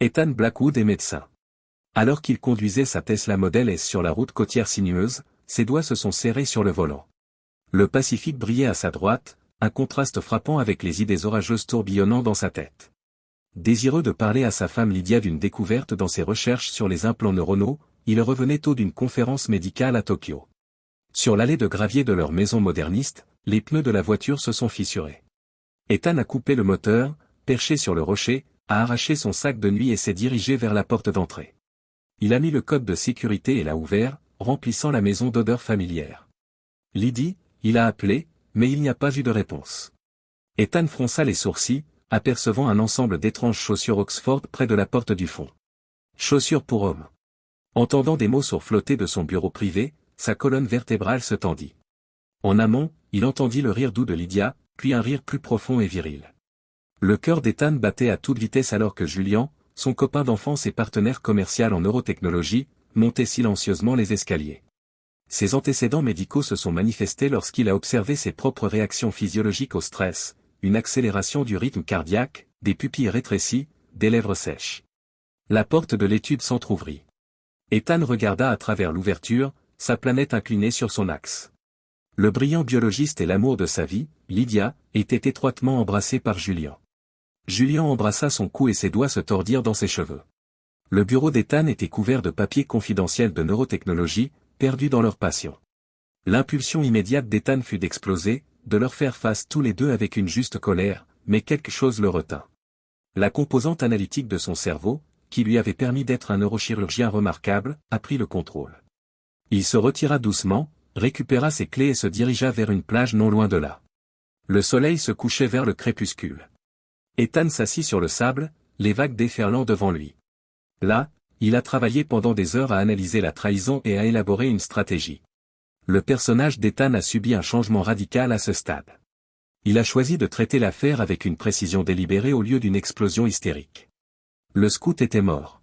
Ethan Blackwood est médecin. Alors qu'il conduisait sa Tesla Model S sur la route côtière sinueuse, ses doigts se sont serrés sur le volant. Le Pacifique brillait à sa droite, un contraste frappant avec les idées orageuses tourbillonnant dans sa tête. Désireux de parler à sa femme Lydia d'une découverte dans ses recherches sur les implants neuronaux, il revenait tôt d'une conférence médicale à Tokyo. Sur l'allée de gravier de leur maison moderniste, les pneus de la voiture se sont fissurés. Ethan a coupé le moteur, perché sur le rocher, a arraché son sac de nuit et s'est dirigé vers la porte d'entrée. Il a mis le code de sécurité et l'a ouvert, remplissant la maison d'odeurs familières. Lydie, il a appelé, mais il n'y a pas eu de réponse. Ethan fronça les sourcils, apercevant un ensemble d'étranges chaussures Oxford près de la porte du fond. Chaussures pour hommes. Entendant des mots surflotter de son bureau privé, sa colonne vertébrale se tendit. En amont, il entendit le rire doux de Lydia, puis un rire plus profond et viril. Le cœur d'Ethan battait à toute vitesse alors que Julian, son copain d'enfance et partenaire commercial en neurotechnologie, montait silencieusement les escaliers. Ses antécédents médicaux se sont manifestés lorsqu'il a observé ses propres réactions physiologiques au stress, une accélération du rythme cardiaque, des pupilles rétrécies, des lèvres sèches. La porte de l'étude s'entr'ouvrit. Ethan regarda à travers l'ouverture, sa planète inclinée sur son axe. Le brillant biologiste et l'amour de sa vie, Lydia, était étroitement embrassé par Julian. Julian embrassa son cou et ses doigts se tordirent dans ses cheveux. Le bureau d'Ethan était couvert de papiers confidentiels de neurotechnologie, perdus dans leur passion. L'impulsion immédiate d'Ethan fut d'exploser, de leur faire face tous les deux avec une juste colère, mais quelque chose le retint. La composante analytique de son cerveau, qui lui avait permis d'être un neurochirurgien remarquable, a pris le contrôle. Il se retira doucement, récupéra ses clés et se dirigea vers une plage non loin de là. Le soleil se couchait vers le crépuscule. Ethan s'assit sur le sable, les vagues déferlant devant lui. Là, il a travaillé pendant des heures à analyser la trahison et à élaborer une stratégie. Le personnage d'Ethan a subi un changement radical à ce stade. Il a choisi de traiter l'affaire avec une précision délibérée au lieu d'une explosion hystérique. Le scout était mort.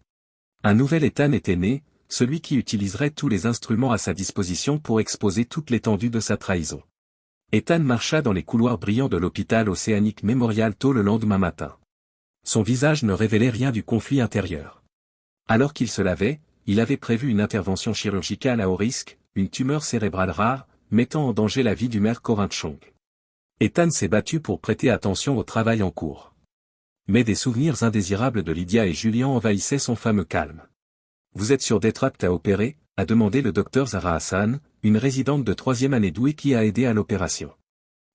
Un nouvel Ethan était né, celui qui utiliserait tous les instruments à sa disposition pour exposer toute l'étendue de sa trahison. Ethan marcha dans les couloirs brillants de l'hôpital Océanique Memorial tôt le lendemain matin. Son visage ne révélait rien du conflit intérieur. Alors qu'il se lavait, il avait prévu une intervention chirurgicale à haut risque, une tumeur cérébrale rare, mettant en danger la vie du maire Corinne Chong. Ethan s'est battu pour prêter attention au travail en cours. Mais des souvenirs indésirables de Lydia et Julian envahissaient son fameux calme. « Vous êtes sûr d'être apte à opérer ?» a demandé le docteur Zahra Hassan, une résidente de 3e année douée qui a aidé à l'opération.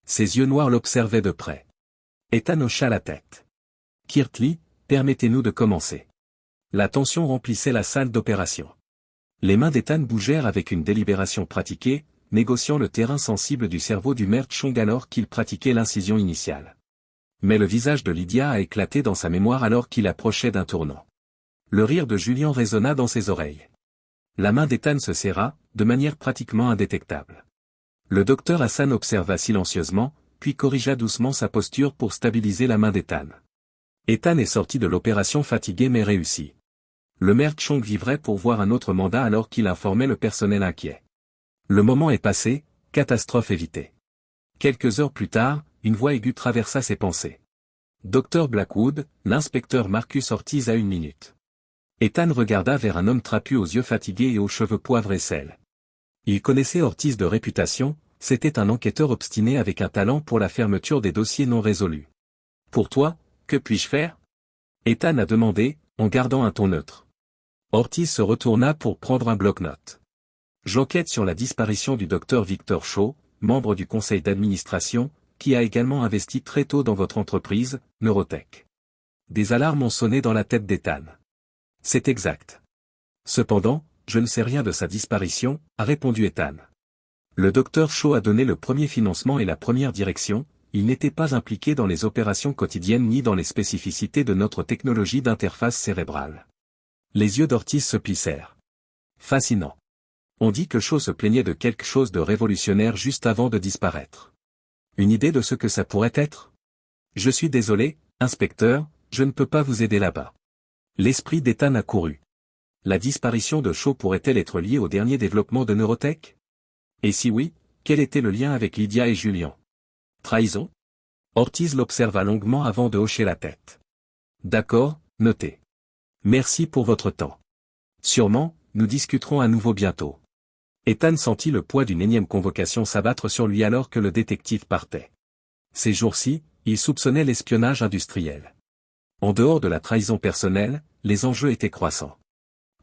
Ses yeux noirs l'observaient de près. Ethan hocha la tête. « Kirtley, permettez-nous de commencer. » La tension remplissait la salle d'opération. Les mains d'Ethan bougèrent avec une délibération pratiquée, négociant le terrain sensible du cerveau du maire Chong alors qu'il pratiquait l'incision initiale. Mais le visage de Lydia a éclaté dans sa mémoire alors qu'il approchait d'un tournant. Le rire de Julian résonna dans ses oreilles. La main d'Ethan se serra, de manière pratiquement indétectable. Le docteur Hassan observa silencieusement, puis corrigea doucement sa posture pour stabiliser la main d'Ethan. Ethan est sorti de l'opération fatigué mais réussi. Le maire Chong vivrait pour voir un autre mandat alors qu'il informait le personnel inquiet. Le moment est passé, catastrophe évitée. Quelques heures plus tard, une voix aiguë traversa ses pensées. Dr Blackwood, l'inspecteur Marcus Ortiz a 1 minute. Ethan regarda vers un homme trapu aux yeux fatigués et aux cheveux poivre et sel. Il connaissait Ortiz de réputation, c'était un enquêteur obstiné avec un talent pour la fermeture des dossiers non résolus. « Pour toi, que puis-je faire ?» Ethan a demandé, en gardant un ton neutre. Ortiz se retourna pour prendre un bloc-notes. « J'enquête sur la disparition du docteur Victor Shaw, membre du conseil d'administration, qui a également investi très tôt dans votre entreprise, Neurotech. » Des alarmes ont sonné dans la tête d'Ethan. C'est exact. Cependant, je ne sais rien de sa disparition, a répondu Ethan. Le docteur Shaw a donné le premier financement et la première direction, il n'était pas impliqué dans les opérations quotidiennes ni dans les spécificités de notre technologie d'interface cérébrale. Les yeux d'Ortiz se plissèrent. Fascinant. On dit que Shaw se plaignait de quelque chose de révolutionnaire juste avant de disparaître. Une idée de ce que ça pourrait être ? Je suis désolé, inspecteur, je ne peux pas vous aider là-bas. L'esprit d'Ethan a couru. La disparition de Shaw pourrait-elle être liée au dernier développement de Neurotech ? Et si oui, quel était le lien avec Lydia et Julian ? Trahison ? Ortiz l'observa longuement avant de hocher la tête. D'accord, noté. Merci pour votre temps. Sûrement, nous discuterons à nouveau bientôt. Ethan sentit le poids d'une énième convocation s'abattre sur lui alors que le détective partait. Ces jours-ci, il soupçonnait l'espionnage industriel. En dehors de la trahison personnelle, les enjeux étaient croissants.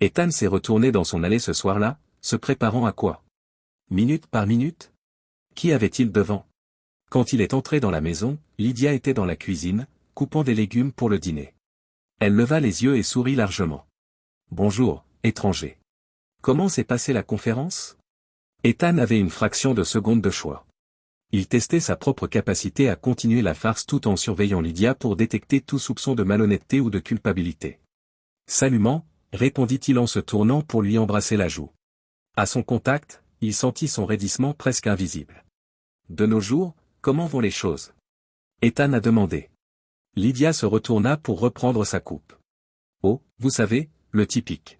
Ethan s'est retourné dans son allée ce soir-là, se préparant à quoi? Minute par minute? Qui avait-il devant? Quand il est entré dans la maison, Lydia était dans la cuisine, coupant des légumes pour le dîner. Elle leva les yeux et sourit largement. Bonjour, étranger. Comment s'est passée la conférence? Ethan avait une fraction de seconde de choix. Il testait sa propre capacité à continuer la farce tout en surveillant Lydia pour détecter tout soupçon de malhonnêteté ou de culpabilité. Salument, répondit-il en se tournant pour lui embrasser la joue. À son contact, il sentit son raidissement presque invisible. De nos jours, comment vont les choses? Ethan a demandé. Lydia se retourna pour reprendre sa coupe. Oh, vous savez, le typique.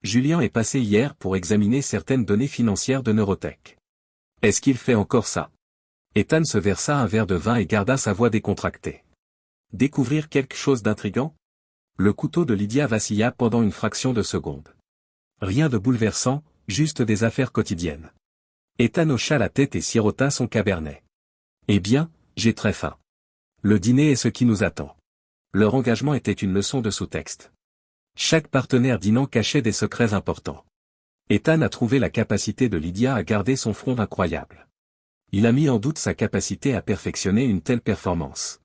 Julien est passé hier pour examiner certaines données financières de Neurotech. Est-ce qu'il fait encore ça? Ethan se versa un verre de vin et garda sa voix décontractée. Découvrir quelque chose d'intrigant? Le couteau de Lydia vacilla pendant une fraction de seconde. Rien de bouleversant, juste des affaires quotidiennes. Ethan hocha la tête et sirota son cabernet. Eh bien, j'ai très faim. Le dîner est ce qui nous attend. Leur engagement était une leçon de sous-texte. Chaque partenaire dînant cachait des secrets importants. Ethan a trouvé la capacité de Lydia à garder son front incroyable. Il a mis en doute sa capacité à perfectionner une telle performance.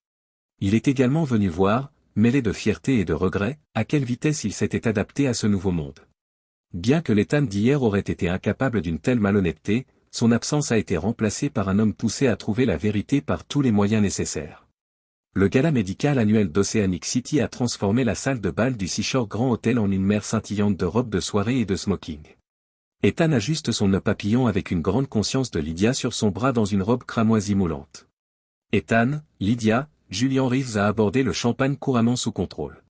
Il est également venu voir, mêlé de fierté et de regret, à quelle vitesse il s'était adapté à ce nouveau monde. Bien que l'Ethan d'hier aurait été incapable d'une telle malhonnêteté, son absence a été remplacée par un homme poussé à trouver la vérité par tous les moyens nécessaires. Le gala médical annuel d'Oceanic City a transformé la salle de bal du Seashore Grand Hotel en une mer scintillante de robes de soirée et de smoking. Ethan ajuste son nœud papillon avec une grande conscience de Lydia sur son bras dans une robe cramoisie moulante. Ethan, Lydia, Julian Reeves a abordé le champagne couramment sous contrôle.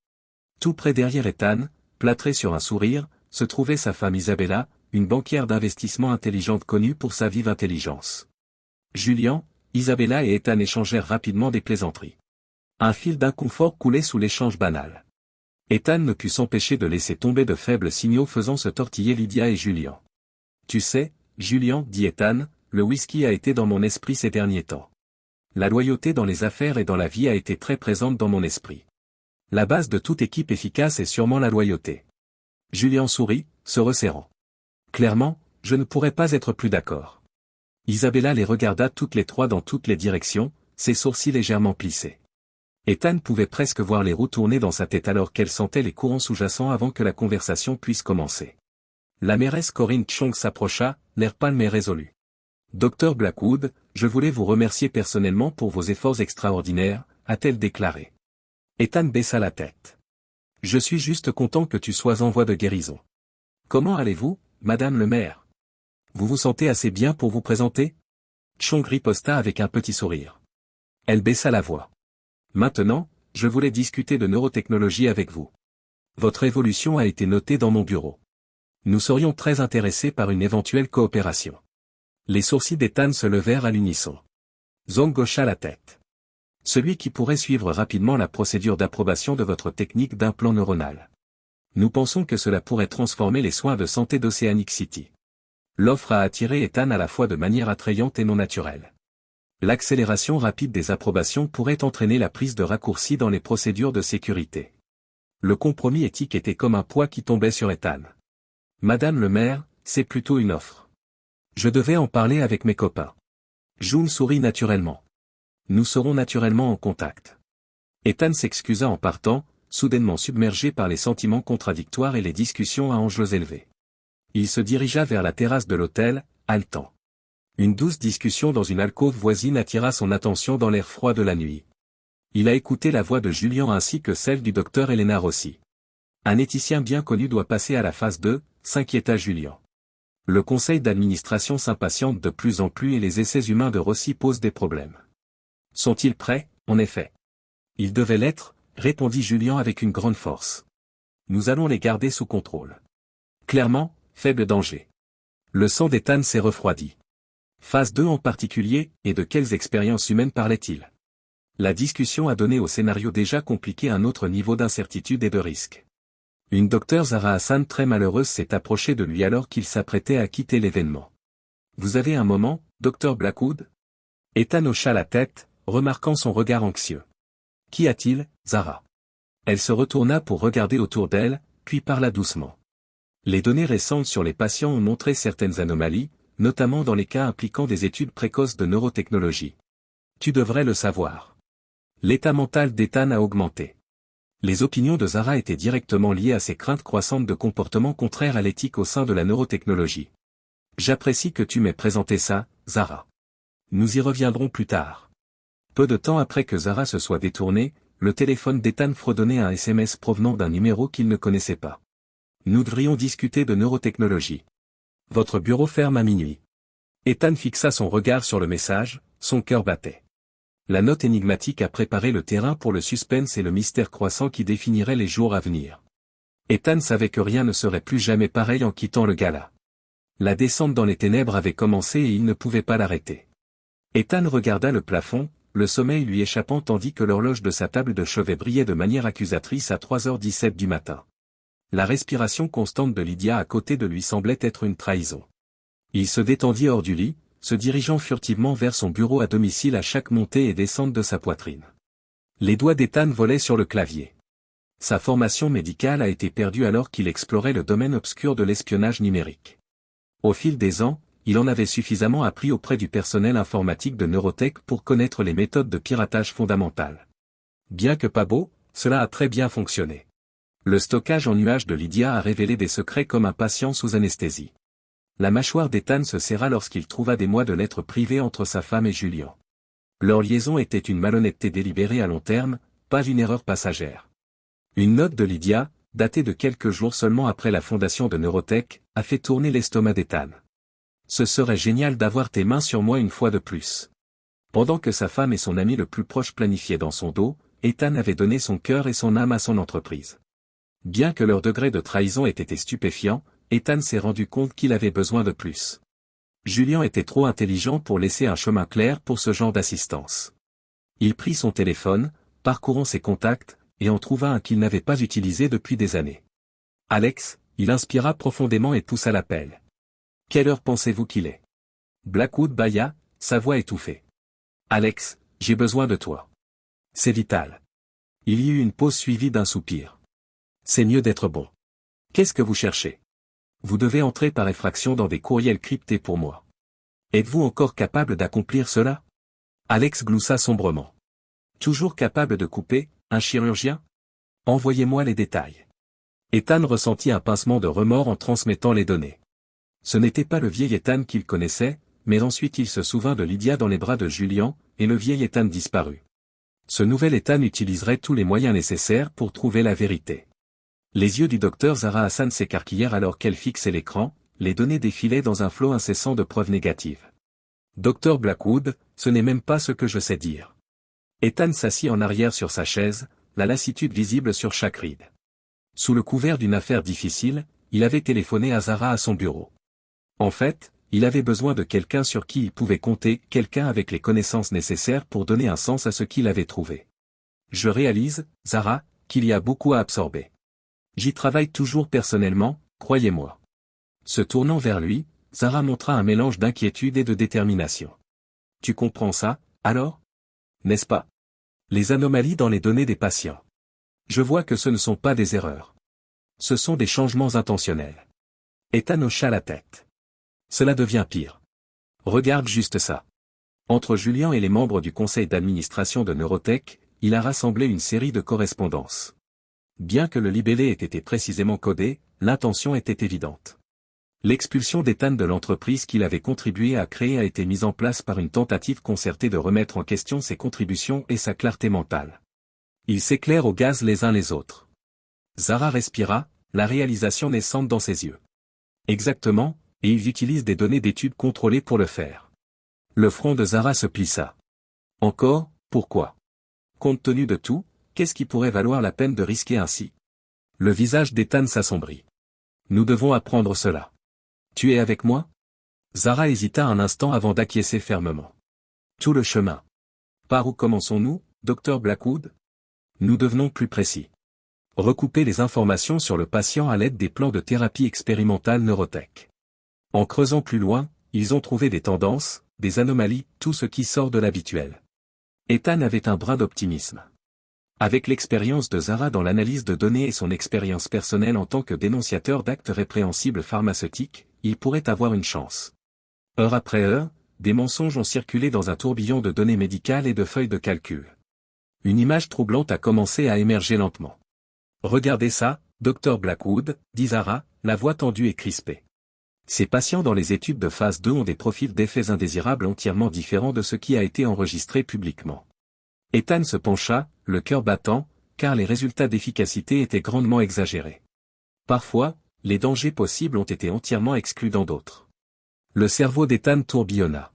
Tout près derrière Ethan, plâtré sur un sourire, se trouvait sa femme Isabella, une banquière d'investissement intelligente connue pour sa vive intelligence. Julian, Isabella et Ethan échangèrent rapidement des plaisanteries. Un fil d'inconfort coulait sous l'échange banal. Ethan ne put s'empêcher de laisser tomber de faibles signaux faisant se tortiller Lydia et Julian. Tu sais, Julian, dit Ethan, le whisky a été dans mon esprit ces derniers temps. La loyauté dans les affaires et dans la vie a été très présente dans mon esprit. La base de toute équipe efficace est sûrement la loyauté. Julian sourit, se resserrant. Clairement, je ne pourrais pas être plus d'accord. Isabella les regarda toutes les trois dans toutes les directions, ses sourcils légèrement plissés. Ethan pouvait presque voir les roues tourner dans sa tête alors qu'elle sentait les courants sous-jacents avant que la conversation puisse commencer. La mairesse Corinne Chong s'approcha, l'air calme et résolu. Dr Blackwood, je voulais vous remercier personnellement pour vos efforts extraordinaires, a-t-elle déclaré. Ethan baissa la tête. Je suis juste content que tu sois en voie de guérison. Comment allez-vous, madame le maire? Vous vous sentez assez bien pour vous présenter? Chong riposta avec un petit sourire. Elle baissa la voix. Maintenant, je voulais discuter de neurotechnologie avec vous. Votre évolution a été notée dans mon bureau. Nous serions très intéressés par une éventuelle coopération. Les sourcils d'Ethan se levèrent à l'unisson. Zong hocha la tête. Celui qui pourrait suivre rapidement la procédure d'approbation de votre technique d'implant neuronal. Nous pensons que cela pourrait transformer les soins de santé d'Oceanic City. L'offre a attiré Ethan à la fois de manière attrayante et non naturelle. L'accélération rapide des approbations pourrait entraîner la prise de raccourcis dans les procédures de sécurité. Le compromis éthique était comme un poids qui tombait sur Ethan. Madame le maire, c'est plutôt une offre. Je devais en parler avec mes copains. June sourit naturellement. Nous serons naturellement en contact. Ethan s'excusa en partant, soudainement submergé par les sentiments contradictoires et les discussions à enjeux élevés. Il se dirigea vers la terrasse de l'hôtel, haletant. Une douce discussion dans une alcôve voisine attira son attention dans l'air froid de la nuit. Il a écouté la voix de Julian ainsi que celle du docteur Elena Rossi. Un éthicien bien connu doit passer à la phase 2, s'inquiéta Julian. Le conseil d'administration s'impatiente de plus en plus et les essais humains de Rossi posent des problèmes. Sont-ils prêts, en effet? Ils devaient l'être, répondit Julian avec une grande force. Nous allons les garder sous contrôle. Clairement, faible danger. Le sang d'Ethan s'est refroidi. Phase 2 en particulier, et de quelles expériences humaines parlait-il? La discussion a donné au scénario déjà compliqué un autre niveau d'incertitude et de risque. Une docteure Zara Hassan très malheureuse s'est approchée de lui alors qu'il s'apprêtait à quitter l'événement. Vous avez un moment, docteur Blackwood? Ethan hocha la tête, remarquant son regard anxieux. Qu'y a-t-il, Zara? Elle se retourna pour regarder autour d'elle, puis parla doucement. Les données récentes sur les patients ont montré certaines anomalies, notamment dans les cas impliquant des études précoces de neurotechnologie. Tu devrais le savoir. L'état mental d'Ethan a augmenté. Les opinions de Zara étaient directement liées à ses craintes croissantes de comportements contraires à l'éthique au sein de la neurotechnologie. J'apprécie que tu m'aies présenté ça, Zara. Nous y reviendrons plus tard. Peu de temps après que Zara se soit détournée, le téléphone d'Ethan fredonnait un SMS provenant d'un numéro qu'il ne connaissait pas. Nous devrions discuter de neurotechnologie. Votre bureau ferme à minuit. Ethan fixa son regard sur le message, son cœur battait. La note énigmatique a préparé le terrain pour le suspense et le mystère croissant qui définirait les jours à venir. Ethan savait que rien ne serait plus jamais pareil en quittant le gala. La descente dans les ténèbres avait commencé et il ne pouvait pas l'arrêter. Ethan regarda le plafond, le sommeil lui échappant tandis que l'horloge de sa table de chevet brillait de manière accusatrice à 3h17 du matin. La respiration constante de Lydia à côté de lui semblait être une trahison. Il se détendit hors du lit, se dirigeant furtivement vers son bureau à domicile à chaque montée et descente de sa poitrine. Les doigts d'Ethan volaient sur le clavier. Sa formation médicale a été perdue alors qu'il explorait le domaine obscur de l'espionnage numérique. Au fil des ans, il en avait suffisamment appris auprès du personnel informatique de Neurotech pour connaître les méthodes de piratage fondamentales. Bien que pas beau, cela a très bien fonctionné. Le stockage en nuage de Lydia a révélé des secrets comme un patient sous anesthésie. La mâchoire d'Ethan se serra lorsqu'il trouva des mois de lettres privées entre sa femme et Julian. Leur liaison était une malhonnêteté délibérée à long terme, pas une erreur passagère. Une note de Lydia, datée de quelques jours seulement après la fondation de Neurotech, a fait tourner l'estomac d'Ethan. Ce serait génial d'avoir tes mains sur moi une fois de plus. Pendant que sa femme et son ami le plus proche planifiaient dans son dos, Ethan avait donné son cœur et son âme à son entreprise. Bien que leur degré de trahison ait été stupéfiant, Ethan s'est rendu compte qu'il avait besoin de plus. Julian était trop intelligent pour laisser un chemin clair pour ce genre d'assistance. Il prit son téléphone, parcourant ses contacts, et en trouva un qu'il n'avait pas utilisé depuis des années. Alex, il inspira profondément et poussa l'appel. Quelle heure pensez-vous qu'il est? Blackwood bâilla, sa voix étouffée. Alex, j'ai besoin de toi. C'est vital. Il y eut une pause suivie d'un soupir. C'est mieux d'être bon. Qu'est-ce que vous cherchez? Vous devez entrer par effraction dans des courriels cryptés pour moi. Êtes-vous encore capable d'accomplir cela? Alex gloussa sombrement. Toujours capable de couper, un chirurgien? Envoyez-moi les détails. Ethan ressentit un pincement de remords en transmettant les données. Ce n'était pas le vieil Ethan qu'il connaissait, mais ensuite il se souvint de Lydia dans les bras de Julian, et le vieil Ethan disparut. Ce nouvel Ethan utiliserait tous les moyens nécessaires pour trouver la vérité. Les yeux du docteur Zara Hassan s'écarquillèrent alors qu'elle fixait l'écran, les données défilaient dans un flot incessant de preuves négatives. Docteur Blackwood, ce n'est même pas ce que je sais dire. Ethan s'assit en arrière sur sa chaise, la lassitude visible sur chaque ride. Sous le couvert d'une affaire difficile, il avait téléphoné à Zara à son bureau. En fait, il avait besoin de quelqu'un sur qui il pouvait compter, quelqu'un avec les connaissances nécessaires pour donner un sens à ce qu'il avait trouvé. Je réalise, Zara, qu'il y a beaucoup à absorber. J'y travaille toujours personnellement, croyez-moi. Se tournant vers lui, Zara montra un mélange d'inquiétude et de détermination. Tu comprends ça, alors? N'est-ce pas? Les anomalies dans les données des patients. Je vois que ce ne sont pas des erreurs. Ce sont des changements intentionnels. Ethan hocha la tête. Cela devient pire. Regarde juste ça. Entre Julian et les membres du conseil d'administration de Neurotech, il a rassemblé une série de correspondances. Bien que le libellé ait été précisément codé, l'intention était évidente. L'expulsion d'Ethan de l'entreprise qu'il avait contribué à créer a été mise en place par une tentative concertée de remettre en question ses contributions et sa clarté mentale. Ils s'éclairent au gaz les uns les autres. Zara respira, la réalisation naissante dans ses yeux. Exactement, et ils utilisent des données d'études contrôlées pour le faire. Le front de Zara se plissa. Encore, pourquoi? Compte tenu de tout, qu'est-ce qui pourrait valoir la peine de risquer ainsi? Le visage d'Ethan s'assombrit. Nous devons apprendre cela. Tu es avec moi? Zara hésita un instant avant d'acquiescer fermement. Tout le chemin. Par où commençons-nous, docteur Blackwood? Nous devenons plus précis. Recouper les informations sur le patient à l'aide des plans de thérapie expérimentale Neurotech. En creusant plus loin, ils ont trouvé des tendances, des anomalies, tout ce qui sort de l'habituel. Ethan avait un brin d'optimisme. Avec l'expérience de Zara dans l'analyse de données et son expérience personnelle en tant que dénonciateur d'actes répréhensibles pharmaceutiques, il pourrait avoir une chance. Heure après heure, des mensonges ont circulé dans un tourbillon de données médicales et de feuilles de calcul. Une image troublante a commencé à émerger lentement. « Regardez ça, Dr Blackwood », dit Zara, la voix tendue et crispée. Ces patients dans les études de phase 2 ont des profils d'effets indésirables entièrement différents de ce qui a été enregistré publiquement. Ethan se pencha, le cœur battant, car les résultats d'efficacité étaient grandement exagérés. Parfois, les dangers possibles ont été entièrement exclus dans d'autres. Le cerveau d'Ethan tourbillonna.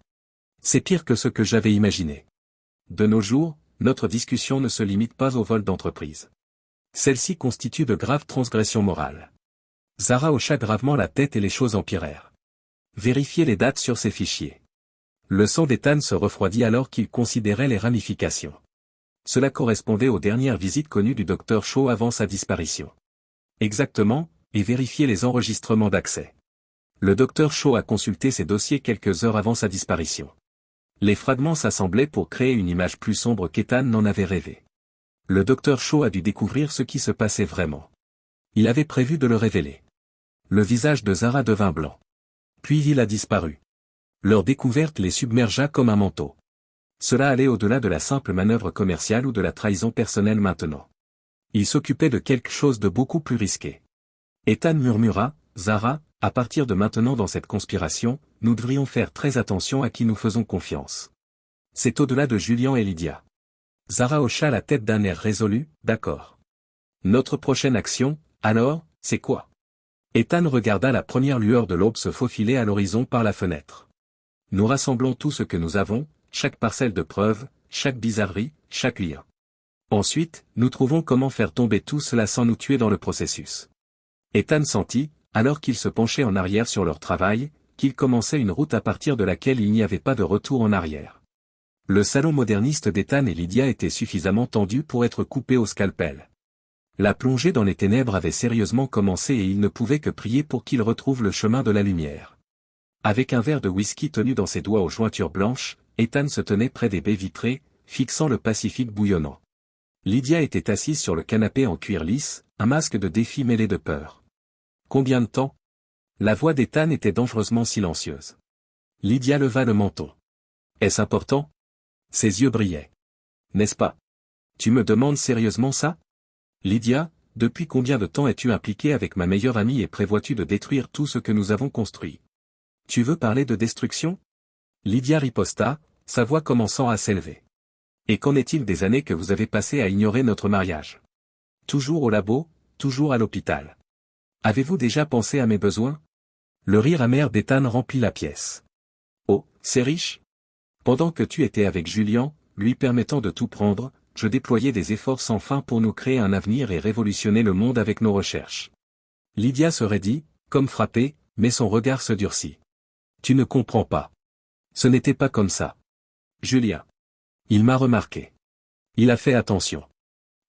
C'est pire que ce que j'avais imaginé. De nos jours, notre discussion ne se limite pas au vol d'entreprise. Celle-ci constitue de graves transgressions morales. Zara hocha gravement la tête et les choses empirèrent. Vérifiez les dates sur ces fichiers. Le sang d'Ethan se refroidit alors qu'il considérait les ramifications. Cela correspondait aux dernières visites connues du Dr Shaw avant sa disparition. Exactement, et vérifiez les enregistrements d'accès. Le Dr Shaw a consulté ces dossiers quelques heures avant sa disparition. Les fragments s'assemblaient pour créer une image plus sombre qu'Ethan n'en avait rêvé. Le Dr Shaw a dû découvrir ce qui se passait vraiment. Il avait prévu de le révéler. Le visage de Zara devint blanc. Puis il a disparu. Leur découverte les submergea comme un manteau. Cela allait au-delà de la simple manœuvre commerciale ou de la trahison personnelle maintenant. Il s'occupait de quelque chose de beaucoup plus risqué. Ethan murmura, « Zara, à partir de maintenant dans cette conspiration, nous devrions faire très attention à qui nous faisons confiance. C'est au-delà de Julian et Lydia. » Zara hocha la tête d'un air résolu, « D'accord. Notre prochaine action, alors, c'est quoi ?» Ethan regarda la première lueur de l'aube se faufiler à l'horizon par la fenêtre. « Nous rassemblons tout ce que nous avons, chaque parcelle de preuves, chaque bizarrerie, chaque lien. Ensuite, nous trouvons comment faire tomber tout cela sans nous tuer dans le processus. » Ethan sentit, alors qu'ils se penchaient en arrière sur leur travail, qu'ils commençaient une route à partir de laquelle il n'y avait pas de retour en arrière. Le salon moderniste d'Ethan et Lydia était suffisamment tendu pour être coupé au scalpel. La plongée dans les ténèbres avait sérieusement commencé et il ne pouvait que prier pour qu'il retrouve le chemin de la lumière. Avec un verre de whisky tenu dans ses doigts aux jointures blanches, Ethan se tenait près des baies vitrées, fixant le Pacifique bouillonnant. Lydia était assise sur le canapé en cuir lisse, un masque de défi mêlé de peur. Combien de temps ? La voix d'Ethan était dangereusement silencieuse. Lydia leva le menton. Est-ce important ? Ses yeux brillaient. N'est-ce pas ? Tu me demandes sérieusement ça ? Lydia, depuis combien de temps es-tu impliquée avec ma meilleure amie et prévois-tu de détruire tout ce que nous avons construit ? Tu veux parler de destruction ? Lydia riposta, sa voix commençant à s'élever. Et qu'en est-il des années que vous avez passées à ignorer notre mariage ? Toujours au labo, toujours à l'hôpital. Avez-vous déjà pensé à mes besoins ? Le rire amer d'Ethan remplit la pièce. Oh, c'est riche ? Pendant que tu étais avec Julian, lui permettant de tout prendre, je déployais des efforts sans fin pour nous créer un avenir et révolutionner le monde avec nos recherches. Lydia se raidit, comme frappée, mais son regard se durcit. Tu ne comprends pas. Ce n'était pas comme ça. Julia. Il m'a remarqué. Il a fait attention.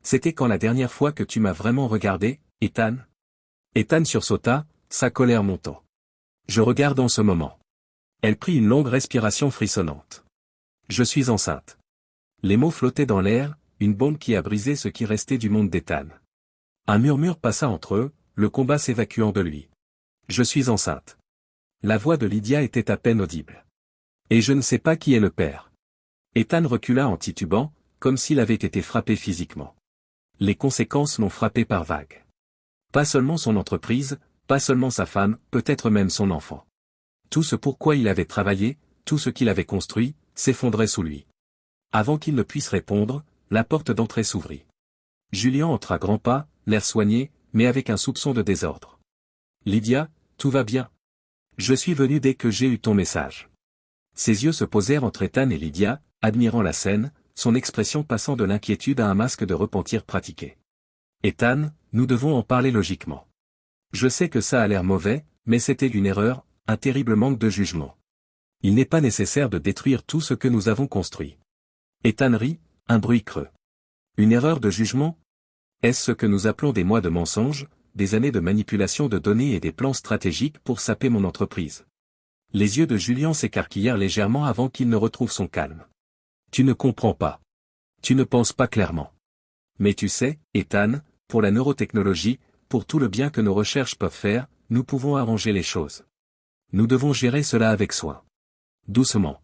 C'était quand la dernière fois que tu m'as vraiment regardé, Ethan ? Ethan sursauta, sa colère montant. Je regarde en ce moment. Elle prit une longue respiration frissonnante. Je suis enceinte. Les mots flottaient dans l'air, une bombe qui a brisé ce qui restait du monde d'Ethan. Un murmure passa entre eux, le combat s'évacuant de lui. Je suis enceinte. La voix de Lydia était à peine audible. Et je ne sais pas qui est le père. Ethan recula en titubant, comme s'il avait été frappé physiquement. Les conséquences l'ont frappé par vagues. Pas seulement son entreprise, pas seulement sa femme, peut-être même son enfant. Tout ce pourquoi il avait travaillé, tout ce qu'il avait construit, s'effondrait sous lui. Avant qu'il ne puisse répondre, la porte d'entrée s'ouvrit. Julian entra à grands pas, l'air soigné, mais avec un soupçon de désordre. Lydia, tout va bien. Je suis venu dès que j'ai eu ton message. Ses yeux se posèrent entre Ethan et Lydia, admirant la scène, son expression passant de l'inquiétude à un masque de repentir pratiqué. Ethan, nous devons en parler logiquement. Je sais que ça a l'air mauvais, mais c'était une erreur, un terrible manque de jugement. Il n'est pas nécessaire de détruire tout ce que nous avons construit. Ethan rit, un bruit creux. Une erreur de jugement ? Est-ce ce que nous appelons des mois de mensonges, des années de manipulation de données et des plans stratégiques pour saper mon entreprise? Les yeux de Julien s'écarquillèrent légèrement avant qu'il ne retrouve son calme. Tu ne comprends pas. Tu ne penses pas clairement. Mais tu sais, Ethan, pour la neurotechnologie, pour tout le bien que nos recherches peuvent faire, nous pouvons arranger les choses. Nous devons gérer cela avec soin. Doucement.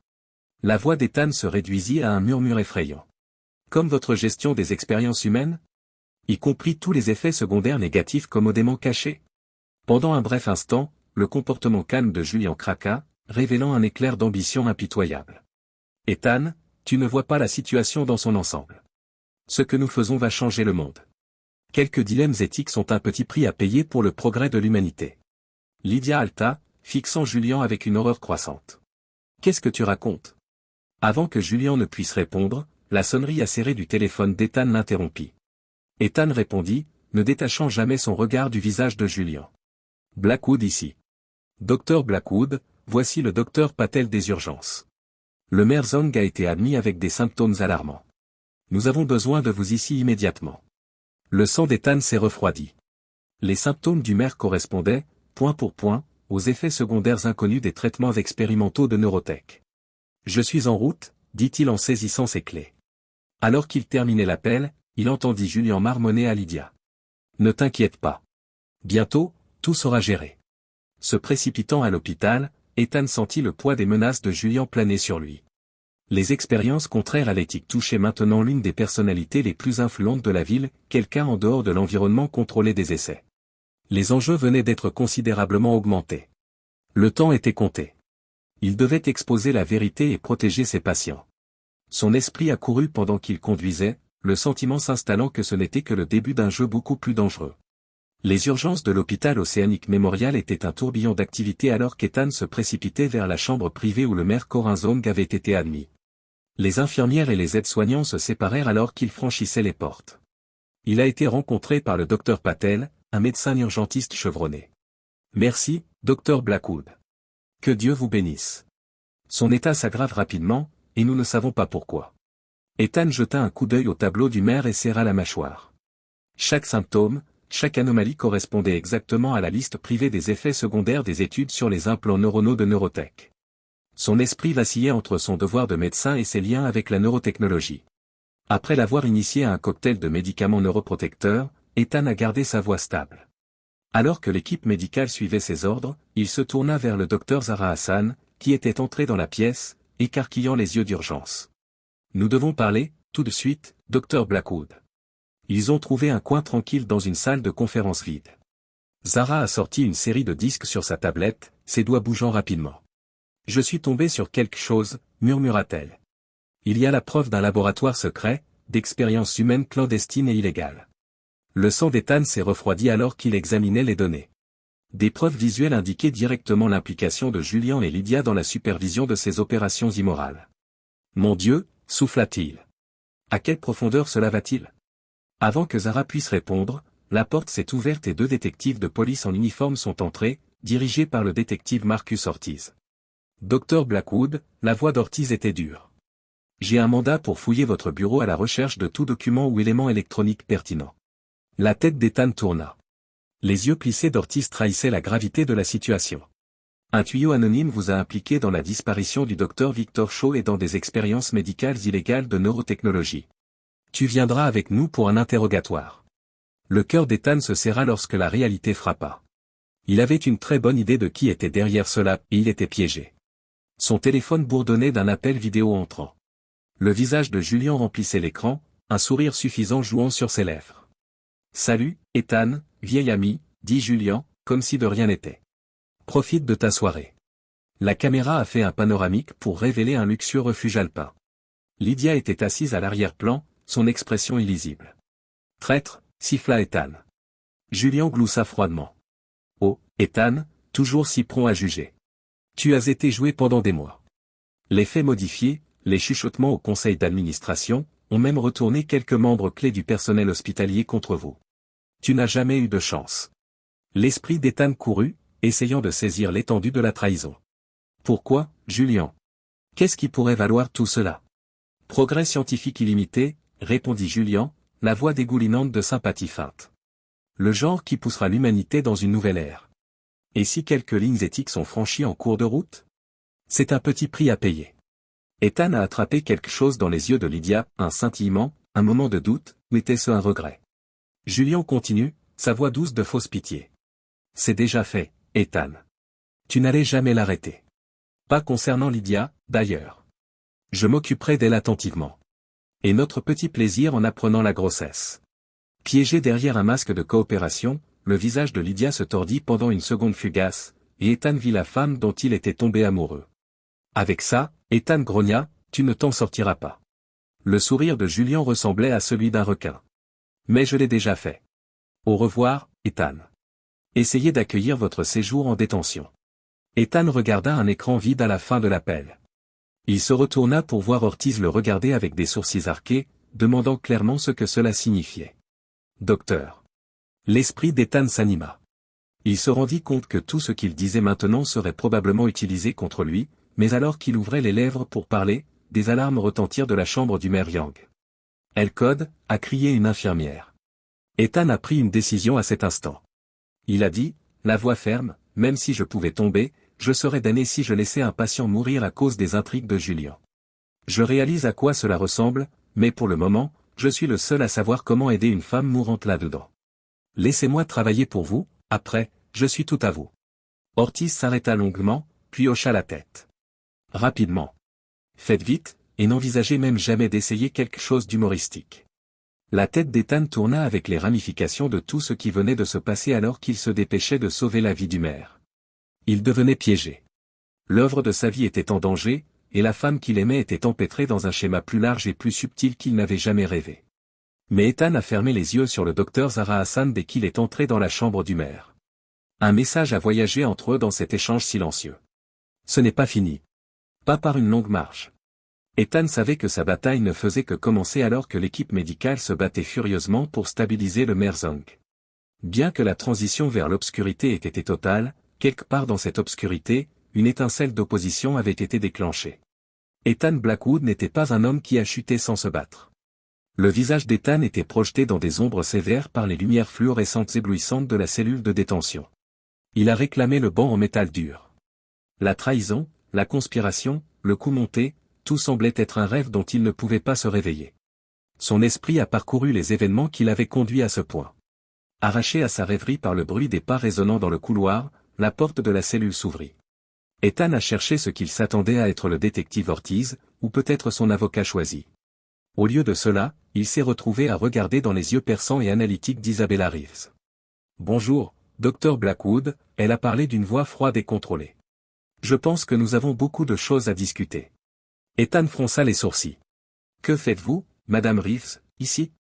La voix d'Ethan se réduisit à un murmure effrayant. Comme votre gestion des expériences humaines? Y compris tous les effets secondaires négatifs commodément cachés? Pendant un bref instant, le comportement calme de Julien craqua, révélant un éclair d'ambition impitoyable. Ethan, tu ne vois pas la situation dans son ensemble. Ce que nous faisons va changer le monde. Quelques dilemmes éthiques sont un petit prix à payer pour le progrès de l'humanité. Lydia halta, fixant Julien avec une horreur croissante. Qu'est-ce que tu racontes? Avant que Julien ne puisse répondre, la sonnerie acérée du téléphone d'Ethan l'interrompit. Ethan répondit, ne détachant jamais son regard du visage de Julien. Blackwood ici. Docteur Blackwood, voici le docteur Patel des urgences. Le maire Zong a été admis avec des symptômes alarmants. Nous avons besoin de vous ici immédiatement. Le sang d'Ethan s'est refroidi. Les symptômes du maire correspondaient, point pour point, aux effets secondaires inconnus des traitements expérimentaux de neurotech. Je suis en route, dit-il en saisissant ses clés. Alors qu'il terminait l'appel, il entendit Julien marmonner à Lydia. Ne t'inquiète pas. Bientôt, tout sera géré. Se précipitant à l'hôpital, Ethan sentit le poids des menaces de Julien planer sur lui. Les expériences contraires à l'éthique touchaient maintenant l'une des personnalités les plus influentes de la ville, quelqu'un en dehors de l'environnement contrôlé des essais. Les enjeux venaient d'être considérablement augmentés. Le temps était compté. Il devait exposer la vérité et protéger ses patients. Son esprit accourut pendant qu'il conduisait, le sentiment s'installant que ce n'était que le début d'un jeu beaucoup plus dangereux. Les urgences de l'hôpital Océanique Mémorial étaient un tourbillon d'activité alors qu'Ethan se précipitait vers la chambre privée où le maire Corin Zong avait été admis. Les infirmières et les aides-soignants se séparèrent alors qu'il franchissait les portes. Il a été rencontré par le docteur Patel, un médecin urgentiste chevronné. Merci, docteur Blackwood. Que Dieu vous bénisse. Son état s'aggrave rapidement, et nous ne savons pas pourquoi. Ethan jeta un coup d'œil au tableau du maire et serra la mâchoire. Chaque symptôme, chaque anomalie correspondait exactement à la liste privée des effets secondaires des études sur les implants neuronaux de neurotech. Son esprit vacillait entre son devoir de médecin et ses liens avec la neurotechnologie. Après l'avoir initié à un cocktail de médicaments neuroprotecteurs, Ethan a gardé sa voix stable. Alors que l'équipe médicale suivait ses ordres, il se tourna vers le docteur Zahra Hassan, qui était entré dans la pièce, écarquillant les yeux d'urgence. Nous devons parler, tout de suite, docteur Blackwood. Ils ont trouvé un coin tranquille dans une salle de conférence vide. Zahra a sorti une série de disques sur sa tablette, ses doigts bougeant rapidement. Je suis tombé sur quelque chose, murmura-t-elle. Il y a la preuve d'un laboratoire secret, d'expériences humaines clandestines et illégales. Le sang d'Ethan s'est refroidi alors qu'il examinait les données. Des preuves visuelles indiquaient directement l'implication de Julien et Lydia dans la supervision de ces opérations immorales. Mon Dieu, souffla-t-il. À quelle profondeur cela va-t-il? Avant que Zahra puisse répondre, la porte s'est ouverte et deux détectives de police en uniforme sont entrés, dirigés par le détective Marcus Ortiz. Docteur Blackwood, la voix d'Ortiz était dure. J'ai un mandat pour fouiller votre bureau à la recherche de tout document ou élément électronique pertinent. La tête d'Ethan tourna. Les yeux plissés d'Ortiz trahissaient la gravité de la situation. Un tuyau anonyme vous a impliqué dans la disparition du docteur Victor Shaw et dans des expériences médicales illégales de neurotechnologie. Tu viendras avec nous pour un interrogatoire. Le cœur d'Ethan se serra lorsque la réalité frappa. Il avait une très bonne idée de qui était derrière cela, et il était piégé. Son téléphone bourdonnait d'un appel vidéo entrant. Le visage de Julien remplissait l'écran, un sourire suffisant jouant sur ses lèvres. « Salut, Ethan, vieil ami, » dit Julien, comme si de rien n'était. « Profite de ta soirée. » La caméra a fait un panoramique pour révéler un luxueux refuge alpin. Lydia était assise à l'arrière-plan, son expression illisible. « Traître » siffla Ethan. Julien gloussa froidement. « Oh, Ethan, toujours si prompt à juger. Tu as été joué pendant des mois. Les faits modifiés, les chuchotements au conseil d'administration, ont même retourné quelques membres clés du personnel hospitalier contre vous. Tu n'as jamais eu de chance. » L'esprit d'Ethan courut, essayant de saisir l'étendue de la trahison. « Pourquoi, Julien? Qu'est-ce qui pourrait valoir tout cela? » Progrès scientifique illimité, répondit Julien, la voix dégoulinante de sympathie feinte. Le genre qui poussera l'humanité dans une nouvelle ère. Et si quelques lignes éthiques sont franchies en cours de route? C'est un petit prix à payer. Ethan a attrapé quelque chose dans les yeux de Lydia, un scintillement, un moment de doute, ou était-ce un regret? Julian continue, sa voix douce de fausse pitié. C'est déjà fait, Ethan. Tu n'allais jamais l'arrêter. Pas concernant Lydia, d'ailleurs. Je m'occuperai d'elle attentivement. Et notre petit plaisir en apprenant la grossesse. Piégé derrière un masque de coopération, le visage de Lydia se tordit pendant une seconde fugace, et Ethan vit la femme dont il était tombé amoureux. Avec ça, Ethan grogna, tu ne t'en sortiras pas. Le sourire de Julian ressemblait à celui d'un requin. Mais je l'ai déjà fait. Au revoir, Ethan. Essayez d'accueillir votre séjour en détention. Ethan regarda un écran vide à la fin de l'appel. Il se retourna pour voir Ortiz le regarder avec des sourcils arqués, demandant clairement ce que cela signifiait. Docteur. L'esprit d'Ethan s'anima. Il se rendit compte que tout ce qu'il disait maintenant serait probablement utilisé contre lui, mais alors qu'il ouvrait les lèvres pour parler, des alarmes retentirent de la chambre du maire Yang. « Elle code » a crié une infirmière. Ethan a pris une décision à cet instant. Il a dit, la voix ferme, même si je pouvais tomber, je serais damné si je laissais un patient mourir à cause des intrigues de Julian. Je réalise à quoi cela ressemble, mais pour le moment, je suis le seul à savoir comment aider une femme mourante là-dedans. Laissez-moi travailler pour vous, après, je suis tout à vous. Ortiz s'arrêta longuement, puis hocha la tête. Rapidement. Faites vite, et n'envisagez même jamais d'essayer quelque chose d'humoristique. La tête d'Ethan tourna avec les ramifications de tout ce qui venait de se passer alors qu'il se dépêchait de sauver la vie du maire. Il devenait piégé. L'œuvre de sa vie était en danger, et la femme qu'il aimait était empêtrée dans un schéma plus large et plus subtil qu'il n'avait jamais rêvé. Mais Ethan a fermé les yeux sur le docteur Zahra Hassan dès qu'il est entré dans la chambre du maire. Un message a voyagé entre eux dans cet échange silencieux. Ce n'est pas fini. Pas par une longue marche. Ethan savait que sa bataille ne faisait que commencer alors que l'équipe médicale se battait furieusement pour stabiliser le maire Zhang. Bien que la transition vers l'obscurité ait été totale, quelque part dans cette obscurité, une étincelle d'opposition avait été déclenchée. Ethan Blackwood n'était pas un homme qui a chuté sans se battre. Le visage d'Ethan était projeté dans des ombres sévères par les lumières fluorescentes éblouissantes de la cellule de détention. Il a réclamé le banc en métal dur. La trahison, la conspiration, le coup monté, tout semblait être un rêve dont il ne pouvait pas se réveiller. Son esprit a parcouru les événements qui l'avaient conduit à ce point. Arraché à sa rêverie par le bruit des pas résonnant dans le couloir, la porte de la cellule s'ouvrit. Ethan a cherché ce qu'il s'attendait à être le détective Ortiz, ou peut-être son avocat choisi. Au lieu de cela, il s'est retrouvé à regarder dans les yeux perçants et analytiques d'Isabella Reeves. « Bonjour, Dr Blackwood », elle a parlé d'une voix froide et contrôlée. « Je pense que nous avons beaucoup de choses à discuter. » Ethan fronça les sourcils. « Que faites-vous, Madame Reeves, ici ?»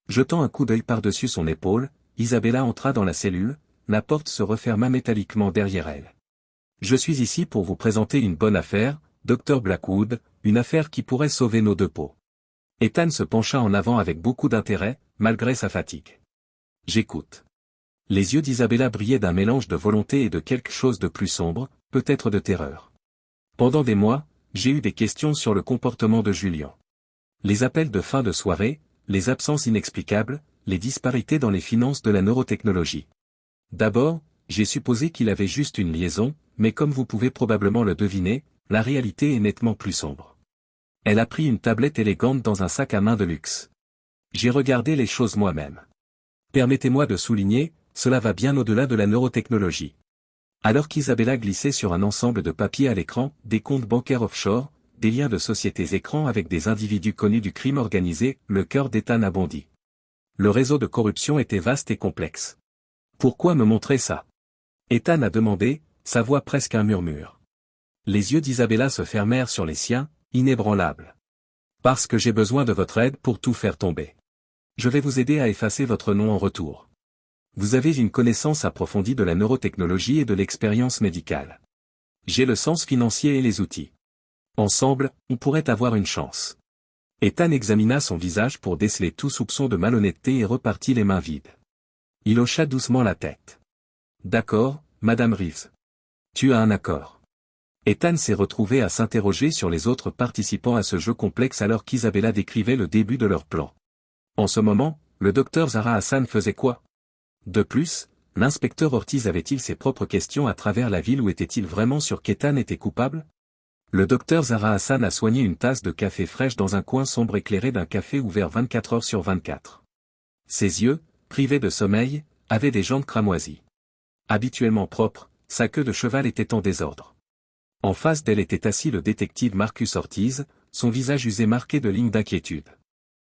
Jetant un coup d'œil par-dessus son épaule, Isabella entra dans la cellule, la porte se referma métalliquement derrière elle. « Je suis ici pour vous présenter une bonne affaire, Dr Blackwood, une affaire qui pourrait sauver nos deux peaux. » Ethan se pencha en avant avec beaucoup d'intérêt, malgré sa fatigue. « J'écoute. » Les yeux d'Isabella brillaient d'un mélange de volonté et de quelque chose de plus sombre, peut-être de terreur. Pendant des mois, j'ai eu des questions sur le comportement de Julian. Les appels de fin de soirée, les absences inexplicables, les disparités dans les finances de la neurotechnologie. D'abord, j'ai supposé qu'il avait juste une liaison, mais comme vous pouvez probablement le deviner, la réalité est nettement plus sombre. Elle a pris une tablette élégante dans un sac à main de luxe. J'ai regardé les choses moi-même. Permettez-moi de souligner, cela va bien au-delà de la neurotechnologie. Alors qu'Isabella glissait sur un ensemble de papiers à l'écran, des comptes bancaires offshore, des liens de sociétés écrans avec des individus connus du crime organisé, le cœur d'Ethan a bondi. Le réseau de corruption était vaste et complexe. Pourquoi me montrer ça? Ethan a demandé, sa voix presque un murmure. Les yeux d'Isabella se fermèrent sur les siens, inébranlables. Parce que j'ai besoin de votre aide pour tout faire tomber. Je vais vous aider à effacer votre nom en retour. Vous avez une connaissance approfondie de la neurotechnologie et de l'expérience médicale. J'ai le sens financier et les outils. Ensemble, on pourrait avoir une chance. Ethan examina son visage pour déceler tout soupçon de malhonnêteté et repartit les mains vides. Il hocha doucement la tête. D'accord, Madame Reeves. Tu as un accord. Ethan s'est retrouvé à s'interroger sur les autres participants à ce jeu complexe alors qu'Isabella décrivait le début de leur plan. En ce moment, le docteur Zahra Hassan faisait quoi? De plus, l'inspecteur Ortiz avait-il ses propres questions à travers la ville ou était-il vraiment sûr qu'Ethan était coupable? Le docteur Zahra Hassan a soigné une tasse de café fraîche dans un coin sombre éclairé d'un café ouvert 24 heures sur 24. Ses yeux, privés de sommeil, avaient des jambes cramoisies. Habituellement propre, sa queue de cheval était en désordre. En face d'elle était assis le détective Marcus Ortiz, son visage usé marqué de lignes d'inquiétude.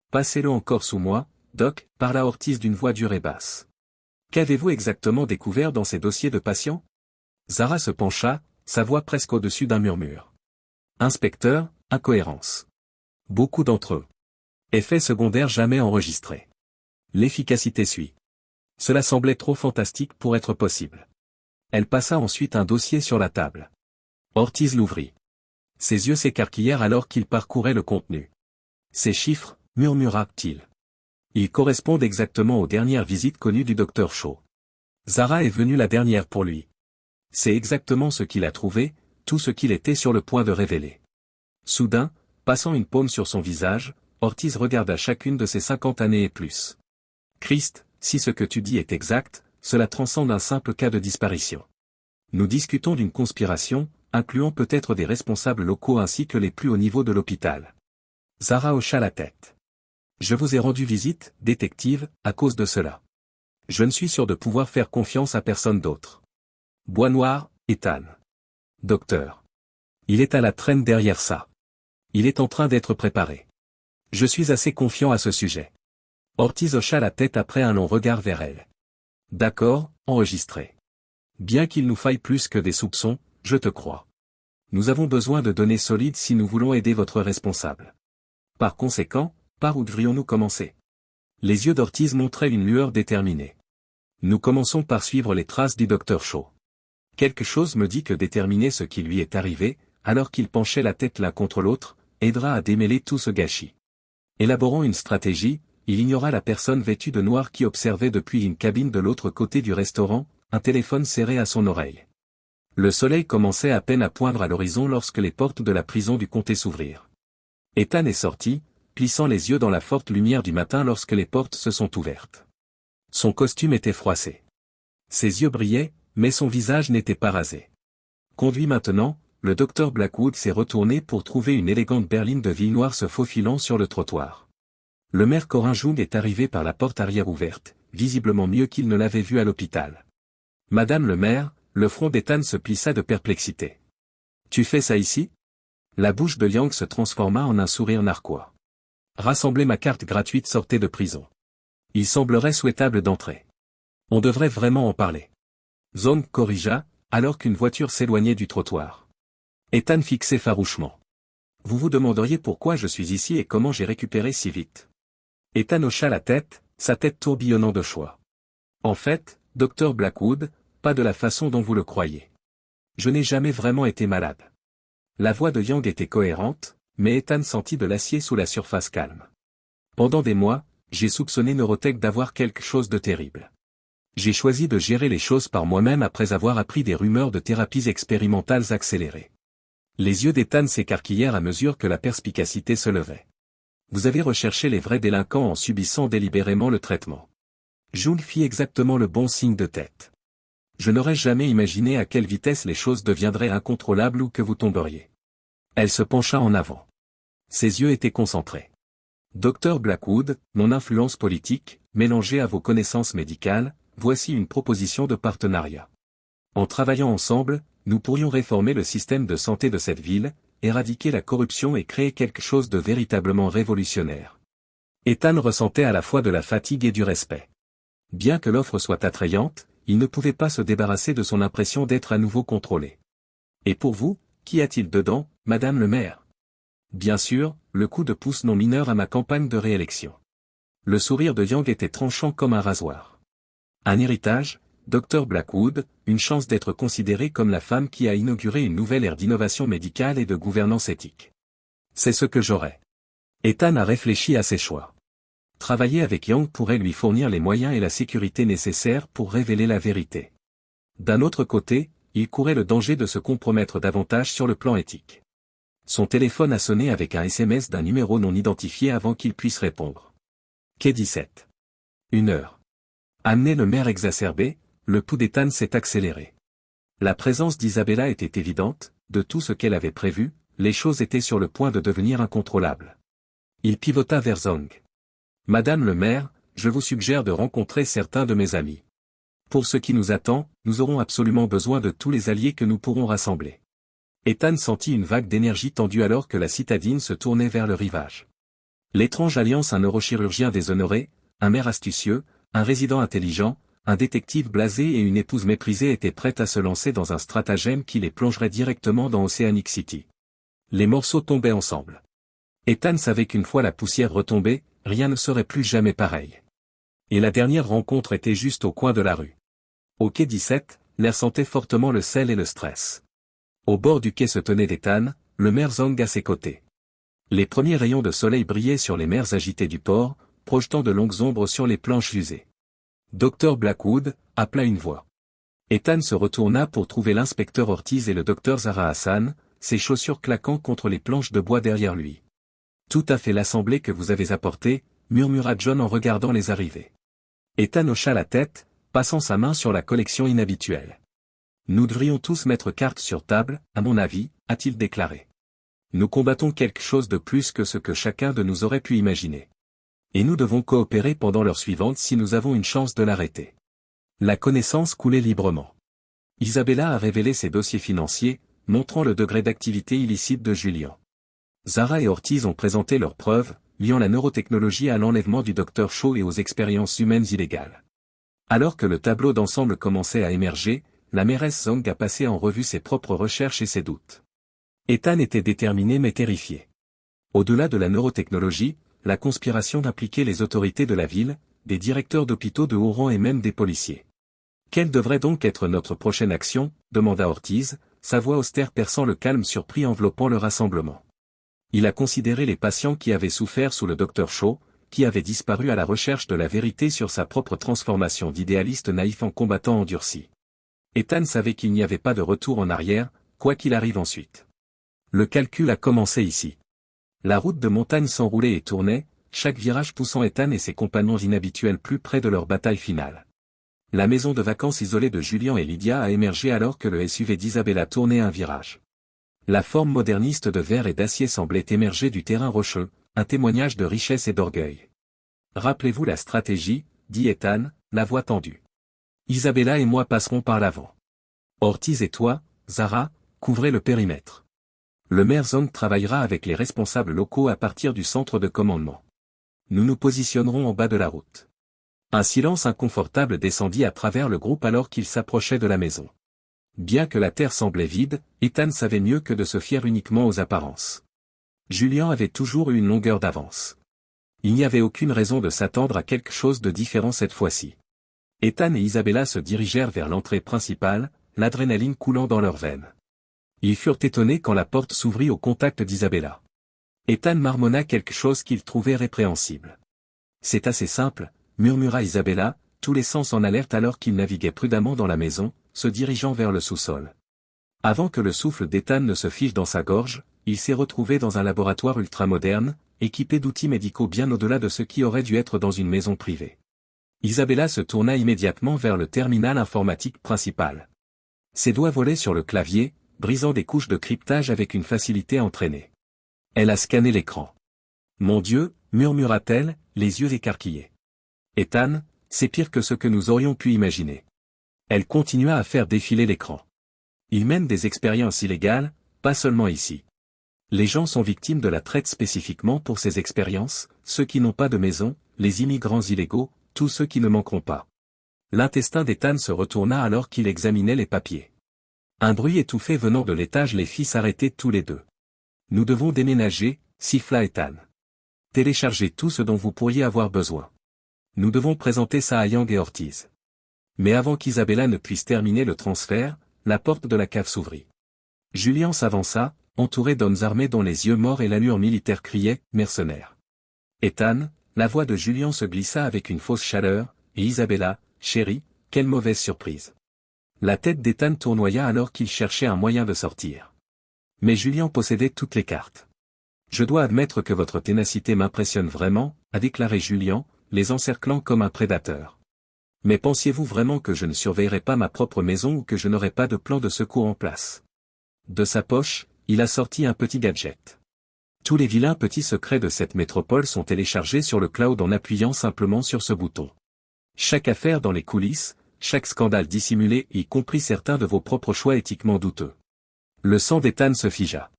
« Passez-le encore sous moi, Doc » parla Ortiz d'une voix dure et basse. « Qu'avez-vous exactement découvert dans ces dossiers de patients ?» Zahra se pencha, sa voix presque au-dessus d'un murmure. « Inspecteur, incohérence. Beaucoup d'entre eux. Effets secondaires jamais enregistrés. L'efficacité suit. Cela semblait trop fantastique pour être possible. » Elle passa ensuite un dossier sur la table. Ortiz l'ouvrit. Ses yeux s'écarquillèrent alors qu'il parcourait le contenu. « Ces chiffres, murmura-t-il. Ils correspondent exactement aux dernières visites connues du docteur Shaw. Zahra est venue la dernière pour lui. C'est exactement ce qu'il a trouvé, tout ce qu'il était sur le point de révéler. » Soudain, passant une paume sur son visage, Ortiz regarda chacune de ses 50 années et plus. « Christ, si ce que tu dis est exact, cela transcende un simple cas de disparition. Nous discutons d'une conspiration, incluant peut-être des responsables locaux ainsi que les plus hauts niveaux de l'hôpital. » Zahra hocha la tête. « Je vous ai rendu visite, détective, à cause de cela. Je ne suis sûr de pouvoir faire confiance à personne d'autre. Bois noir, Ethan. Docteur. Il est à la traîne derrière ça. Il est en train d'être préparé. Je suis assez confiant à ce sujet. » Ortiz hocha la tête après un long regard vers elle. « D'accord, enregistré. Bien qu'il nous faille plus que des soupçons, je te crois. Nous avons besoin de données solides si nous voulons aider votre responsable. Par conséquent, par où devrions-nous commencer ?» Les yeux d'Ortiz montraient une lueur déterminée. « Nous commençons par suivre les traces du docteur Shaw. Quelque chose me dit que déterminer ce qui lui est arrivé, alors qu'ils penchaient la tête l'un contre l'autre, aidera à démêler tout ce gâchis. Élaborons une stratégie. Il ignora la personne vêtue de noir qui observait depuis une cabine de l'autre côté du restaurant, un téléphone serré à son oreille. Le soleil commençait à peine à poindre à l'horizon lorsque les portes de la prison du comté s'ouvrirent. Ethan est sorti, plissant les yeux dans la forte lumière du matin lorsque les portes se sont ouvertes. Son costume était froissé. Ses yeux brillaient, mais son visage n'était pas rasé. Conduit maintenant, le docteur Blackwood s'est retourné pour trouver une élégante berline de ville noire se faufilant sur le trottoir. Le maire Corin Jung est arrivé par la porte arrière ouverte, visiblement mieux qu'il ne l'avait vu à l'hôpital. « Madame le maire », le front d'Ethan se plissa de perplexité. « Tu fais ça ici ?» La bouche de Liang se transforma en un sourire narquois. « Rassembler ma carte gratuite sortait de prison. Il semblerait souhaitable d'entrer. On devrait vraiment en parler. » Zong corrigea, alors qu'une voiture s'éloignait du trottoir. Ethan fixait farouchement. « Vous vous demanderiez pourquoi je suis ici et comment j'ai récupéré si vite. » Ethan hocha la tête, sa tête tourbillonnant de choix. « En fait, docteur Blackwood, pas de la façon dont vous le croyez. Je n'ai jamais vraiment été malade. » La voix de Yang était cohérente, mais Ethan sentit de l'acier sous la surface calme. « Pendant des mois, j'ai soupçonné Neurotech d'avoir quelque chose de terrible. J'ai choisi de gérer les choses par moi-même après avoir appris des rumeurs de thérapies expérimentales accélérées. » Les yeux d'Ethan s'écarquillèrent à mesure que la perspicacité se levait. « Vous avez recherché les vrais délinquants en subissant délibérément le traitement. » Jung fit exactement le bon signe de tête. « Je n'aurais jamais imaginé à quelle vitesse les choses deviendraient incontrôlables ou que vous tomberiez. » Elle se pencha en avant. Ses yeux étaient concentrés. « Docteur Blackwood, mon influence politique, mélangée à vos connaissances médicales, voici une proposition de partenariat. En travaillant ensemble, nous pourrions réformer le système de santé de cette ville, éradiquer la corruption et créer quelque chose de véritablement révolutionnaire. » Ethan ressentait à la fois de la fatigue et du respect. Bien que l'offre soit attrayante, il ne pouvait pas se débarrasser de son impression d'être à nouveau contrôlé. « Et pour vous, qu'y a-t-il dedans, madame le maire ?» Bien sûr, le coup de pouce non mineur à ma campagne de réélection. Le sourire de Yang était tranchant comme un rasoir. Un héritage, Dr Blackwood, une chance d'être considérée comme la femme qui a inauguré une nouvelle ère d'innovation médicale et de gouvernance éthique. C'est ce que j'aurais. Ethan a réfléchi à ses choix. Travailler avec Yang pourrait lui fournir les moyens et la sécurité nécessaires pour révéler la vérité. D'un autre côté, il courait le danger de se compromettre davantage sur le plan éthique. Son téléphone a sonné avec un SMS d'un numéro non identifié avant qu'il puisse répondre. Quai 17. 1 heure. Amené le maire exacerbé, le pouls d'Ethan s'est accéléré. La présence d'Isabella était évidente, de tout ce qu'elle avait prévu, les choses étaient sur le point de devenir incontrôlables. Il pivota vers Zhang. Madame le maire, je vous suggère de rencontrer certains de mes amis. Pour ce qui nous attend, nous aurons absolument besoin de tous les alliés que nous pourrons rassembler. Ethan sentit une vague d'énergie tendue alors que la citadine se tournait vers le rivage. L'étrange alliance, un neurochirurgien déshonoré, un maire astucieux, un résident intelligent, un détective blasé et une épouse méprisée étaient prêts à se lancer dans un stratagème qui les plongerait directement dans Oceanic City. Les morceaux tombaient ensemble. Ethan savait qu'une fois la poussière retombée, rien ne serait plus jamais pareil. Et la dernière rencontre était juste au coin de la rue. Au quai 17, l'air sentait fortement le sel et le stress. Au bord du quai se tenait Ethan, le maire Zhang à ses côtés. Les premiers rayons de soleil brillaient sur les mers agitées du port, projetant de longues ombres sur les planches usées. Dr Blackwood, appela une voix. Ethan se retourna pour trouver l'inspecteur Ortiz et le docteur Zahra Hassan, ses chaussures claquant contre les planches de bois derrière lui. Tout à fait l'assemblée que vous avez apportée, murmura John en regardant les arrivées. Ethan hocha la tête, passant sa main sur la collection inhabituelle. Nous devrions tous mettre carte sur table, à mon avis, a-t-il déclaré. Nous combattons quelque chose de plus que ce que chacun de nous aurait pu imaginer. Et nous devons coopérer pendant l'heure suivante si nous avons une chance de l'arrêter. La connaissance coulait librement. Isabella a révélé ses dossiers financiers, montrant le degré d'activité illicite de Julian. Zahra et Ortiz ont présenté leurs preuves, liant la neurotechnologie à l'enlèvement du Dr Shaw et aux expériences humaines illégales. Alors que le tableau d'ensemble commençait à émerger, la mairesse Zhang a passé en revue ses propres recherches et ses doutes. Ethan était déterminé mais terrifié. Au-delà de la neurotechnologie, la conspiration impliquait les autorités de la ville, des directeurs d'hôpitaux de haut rang et même des policiers. Quelle devrait donc être notre prochaine action, demanda Ortiz, sa voix austère perçant le calme surpris enveloppant le rassemblement. Il a considéré les patients qui avaient souffert sous le Dr Shaw, qui avait disparu à la recherche de la vérité sur sa propre transformation d'idéaliste naïf en combattant endurci. Ethan savait qu'il n'y avait pas de retour en arrière, quoi qu'il arrive ensuite. Le calcul a commencé ici. La route de montagne s'enroulait et tournait, chaque virage poussant Ethan et ses compagnons inhabituels plus près de leur bataille finale. La maison de vacances isolée de Julian et Lydia a émergé alors que le SUV d'Isabella tournait un virage. La forme moderniste de verre et d'acier semblait émerger du terrain rocheux, un témoignage de richesse et d'orgueil. Rappelez-vous la stratégie, dit Ethan, la voix tendue. Isabella et moi passerons par l'avant. Ortiz et toi, Zahra, couvrez le périmètre. Le maire Zhang travaillera avec les responsables locaux à partir du centre de commandement. Nous nous positionnerons en bas de la route. Un silence inconfortable descendit à travers le groupe alors qu'il s'approchait de la maison. Bien que la terre semblait vide, Ethan savait mieux que de se fier uniquement aux apparences. Julian avait toujours eu une longueur d'avance. Il n'y avait aucune raison de s'attendre à quelque chose de différent cette fois-ci. Ethan et Isabella se dirigèrent vers l'entrée principale, l'adrénaline coulant dans leurs veines. Ils furent étonnés quand la porte s'ouvrit au contact d'Isabella. Ethan marmonna quelque chose qu'il trouvait répréhensible. C'est assez simple, murmura Isabella, tous les sens en alerte alors qu'il naviguait prudemment dans la maison, se dirigeant vers le sous-sol. Avant que le souffle d'Ethan ne se fige dans sa gorge, il s'est retrouvé dans un laboratoire ultramoderne, équipé d'outils médicaux bien au-delà de ce qui aurait dû être dans une maison privée. Isabella se tourna immédiatement vers le terminal informatique principal. Ses doigts volaient sur le clavier, brisant des couches de cryptage avec une facilité entraînée. Elle a scanné l'écran. Mon Dieu, murmura-t-elle, les yeux écarquillés. Ethan, c'est pire que ce que nous aurions pu imaginer. Elle continua à faire défiler l'écran. Il mène des expériences illégales, pas seulement ici. Les gens sont victimes de la traite spécifiquement pour ces expériences, ceux qui n'ont pas de maison, les immigrants illégaux, tous ceux qui ne manqueront pas. L'intestin d'Ethan se retourna alors qu'il examinait les papiers. Un bruit étouffé venant de l'étage les fit s'arrêter tous les deux. Nous devons déménager, siffla Ethan. Téléchargez tout ce dont vous pourriez avoir besoin. Nous devons présenter ça à Yang et Ortiz. Mais avant qu'Isabella ne puisse terminer le transfert, la porte de la cave s'ouvrit. Julian s'avança, entouré d'hommes armés dont les yeux morts et l'allure militaire criaient « mercenaires ». Ethan, la voix de Julian se glissa avec une fausse chaleur, et Isabella, chérie, quelle mauvaise surprise. La tête d'Ethan tournoya alors qu'il cherchait un moyen de sortir. Mais Julian possédait toutes les cartes. Je dois admettre que votre ténacité m'impressionne vraiment, a déclaré Julian, les encerclant comme un prédateur. Mais pensiez-vous vraiment que je ne surveillerai pas ma propre maison ou que je n'aurai pas de plan de secours en place? De sa poche, il a sorti un petit gadget. Tous les vilains petits secrets de cette métropole sont téléchargés sur le cloud en appuyant simplement sur ce bouton. Chaque affaire dans les coulisses, chaque scandale dissimulé, y compris certains de vos propres choix éthiquement douteux. Le sang d'Ethan se figea.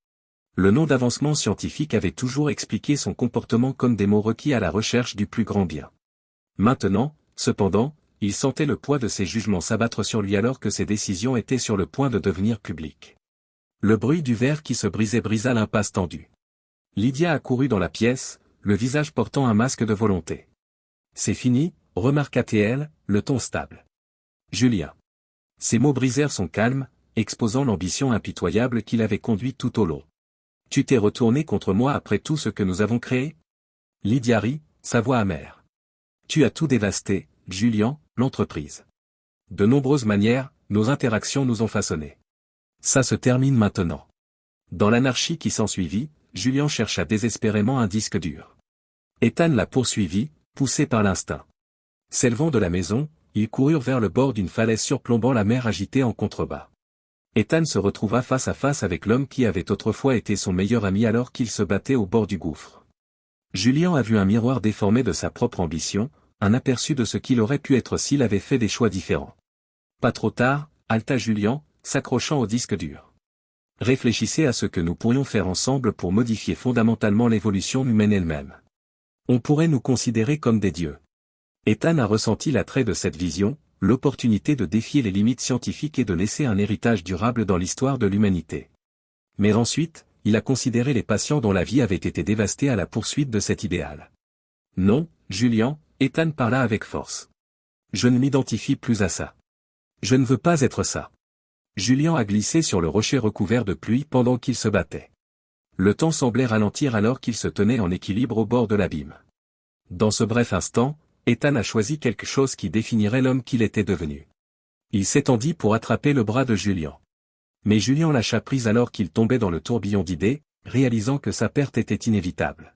Le nom d'avancement scientifique avait toujours expliqué son comportement comme des mots requis à la recherche du plus grand bien. Maintenant, cependant, il sentait le poids de ses jugements s'abattre sur lui alors que ses décisions étaient sur le point de devenir publiques. Le bruit du verre qui se brisait brisa l'impasse tendue. Lydia accourut dans la pièce, le visage portant un masque de volonté. « C'est fini », remarqua-t-elle, le ton stable. « Julien. » Ces mots brisèrent son calme, exposant l'ambition impitoyable qui l'avait conduit tout au long. « Tu t'es retourné contre moi après tout ce que nous avons créé ?» Lydia rit, sa voix amère. « Tu as tout dévasté, Julien, l'entreprise. De nombreuses manières, nos interactions nous ont façonnés. Ça se termine maintenant. » Dans l'anarchie qui s'ensuivit, Julien chercha désespérément un disque dur. Ethan l'a poursuivi, poussé par l'instinct. S'élevant de la maison, ils coururent vers le bord d'une falaise surplombant la mer agitée en contrebas. Ethan se retrouva face à face avec l'homme qui avait autrefois été son meilleur ami alors qu'il se battait au bord du gouffre. Julien a vu un miroir déformé de sa propre ambition, un aperçu de ce qu'il aurait pu être s'il avait fait des choix différents. Pas trop tard, halta Julien, s'accrochant au disque dur. Réfléchissez à ce que nous pourrions faire ensemble pour modifier fondamentalement l'évolution humaine elle-même. On pourrait nous considérer comme des dieux. Ethan a ressenti l'attrait de cette vision, l'opportunité de défier les limites scientifiques et de laisser un héritage durable dans l'histoire de l'humanité. Mais ensuite, il a considéré les patients dont la vie avait été dévastée à la poursuite de cet idéal. Non, Julien, Ethan parla avec force. Je ne m'identifie plus à ça. Je ne veux pas être ça. Julien a glissé sur le rocher recouvert de pluie pendant qu'il se battait. Le temps semblait ralentir alors qu'il se tenait en équilibre au bord de l'abîme. Dans ce bref instant, Ethan a choisi quelque chose qui définirait l'homme qu'il était devenu. Il s'étendit pour attraper le bras de Julien. Mais Julien lâcha prise alors qu'il tombait dans le tourbillon d'idées, réalisant que sa perte était inévitable.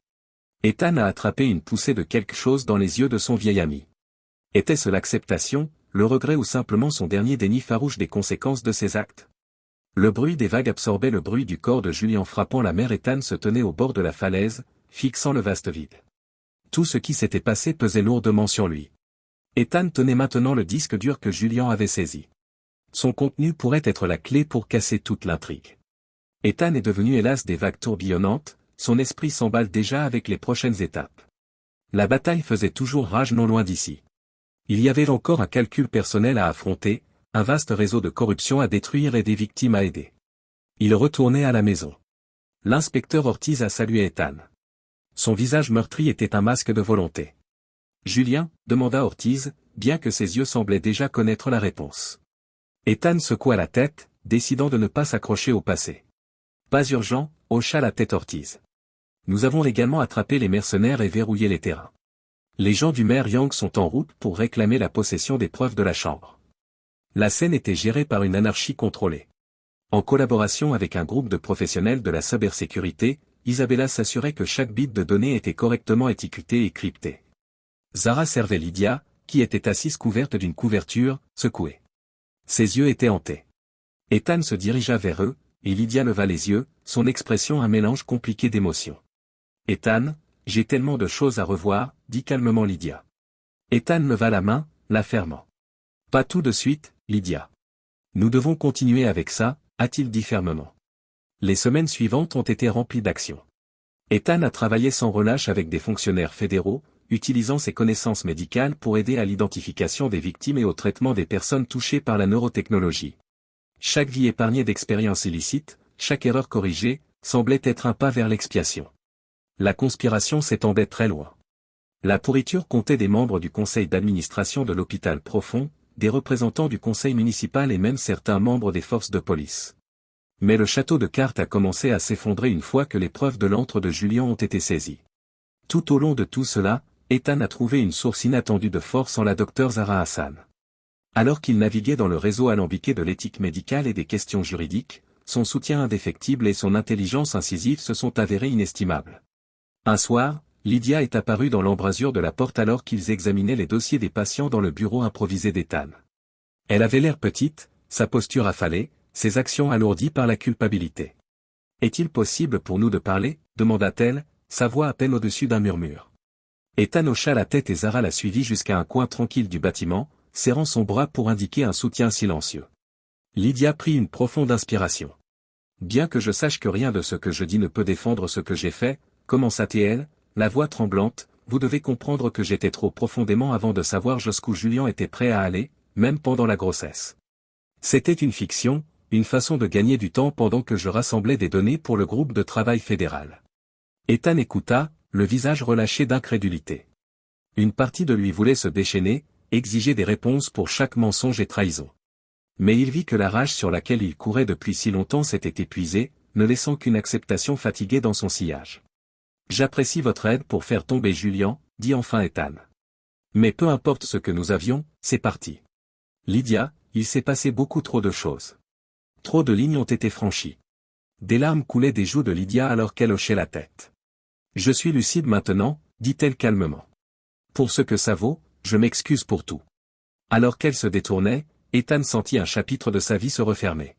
Ethan a attrapé une poussée de quelque chose dans les yeux de son vieil ami. Était-ce l'acceptation, le regret ou simplement son dernier déni farouche des conséquences de ses actes? Le bruit des vagues absorbait le bruit du corps de Julien frappant la mer. Ethan se tenait au bord de la falaise, fixant le vaste vide. Tout ce qui s'était passé pesait lourdement sur lui. Ethan tenait maintenant le disque dur que Julien avait saisi. Son contenu pourrait être la clé pour casser toute l'intrigue. Ethan est devenu hélas des vagues tourbillonnantes, son esprit s'emballe déjà avec les prochaines étapes. La bataille faisait toujours rage non loin d'ici. Il y avait encore un calcul personnel à affronter, un vaste réseau de corruption à détruire et des victimes à aider. Il retournait à la maison. L'inspecteur Ortiz a salué Ethan. Son visage meurtri était un masque de volonté. « Julien » demanda Ortiz, bien que ses yeux semblaient déjà connaître la réponse. Ethan secoua la tête, décidant de ne pas s'accrocher au passé. « Pas urgent » hocha la tête Ortiz. « Nous avons également attrapé les mercenaires et verrouillé les terrains. Les gens du maire Yang sont en route pour réclamer la possession des preuves de la chambre. » La scène était gérée par une anarchie contrôlée. En collaboration avec un groupe de professionnels de la cybersécurité, Isabella s'assurait que chaque bit de données était correctement étiqueté et crypté. Zara servait Lydia, qui était assise couverte d'une couverture, secouée. Ses yeux étaient hantés. Ethan se dirigea vers eux, et Lydia leva les yeux, son expression un mélange compliqué d'émotions. « Ethan, j'ai tellement de choses à revoir, » dit calmement Lydia. Ethan leva la main, la fermant. « Pas tout de suite, Lydia. Nous devons continuer avec ça, » a-t-il dit fermement. Les semaines suivantes ont été remplies d'actions. Ethan a travaillé sans relâche avec des fonctionnaires fédéraux, utilisant ses connaissances médicales pour aider à l'identification des victimes et au traitement des personnes touchées par la neurotechnologie. Chaque vie épargnée d'expériences illicites, chaque erreur corrigée, semblait être un pas vers l'expiation. La conspiration s'étendait très loin. La pourriture comptait des membres du conseil d'administration de l'hôpital profond, des représentants du conseil municipal et même certains membres des forces de police. Mais le château de cartes a commencé à s'effondrer une fois que les preuves de l'antre de Julien ont été saisies. Tout au long de tout cela, Ethan a trouvé une source inattendue de force en la docteure Zara Hassan. Alors qu'il naviguait dans le réseau alambiqué de l'éthique médicale et des questions juridiques, son soutien indéfectible et son intelligence incisive se sont avérés inestimables. Un soir, Lydia est apparue dans l'embrasure de la porte alors qu'ils examinaient les dossiers des patients dans le bureau improvisé d'Ethan. Elle avait l'air petite, sa posture affalée, ses actions alourdies par la culpabilité. « Est-il possible pour nous de parler ?» demanda-t-elle, sa voix à peine au-dessus d'un murmure. Ethan hocha la tête et Zara la suivit jusqu'à un coin tranquille du bâtiment, serrant son bras pour indiquer un soutien silencieux. Lydia prit une profonde inspiration. « Bien que je sache que rien de ce que je dis ne peut défendre ce que j'ai fait, commença-t-elle, la voix tremblante, vous devez comprendre que j'étais trop profondément avant de savoir jusqu'où Julian était prêt à aller, même pendant la grossesse. C'était une fiction, une façon de gagner du temps pendant que je rassemblais des données pour le groupe de travail fédéral. » Ethan écouta, le visage relâché d'incrédulité. Une partie de lui voulait se déchaîner, exiger des réponses pour chaque mensonge et trahison. Mais il vit que la rage sur laquelle il courait depuis si longtemps s'était épuisée, ne laissant qu'une acceptation fatiguée dans son sillage. « J'apprécie votre aide pour faire tomber Julian, dit enfin Ethan. Mais peu importe ce que nous avions, c'est parti. Lydia, il s'est passé beaucoup trop de choses. Trop de lignes ont été franchies. » Des larmes coulaient des joues de Lydia alors qu'elle hochait la tête. « Je suis lucide maintenant, dit-elle calmement. Pour ce que ça vaut, je m'excuse pour tout. » Alors qu'elle se détournait, Ethan sentit un chapitre de sa vie se refermer.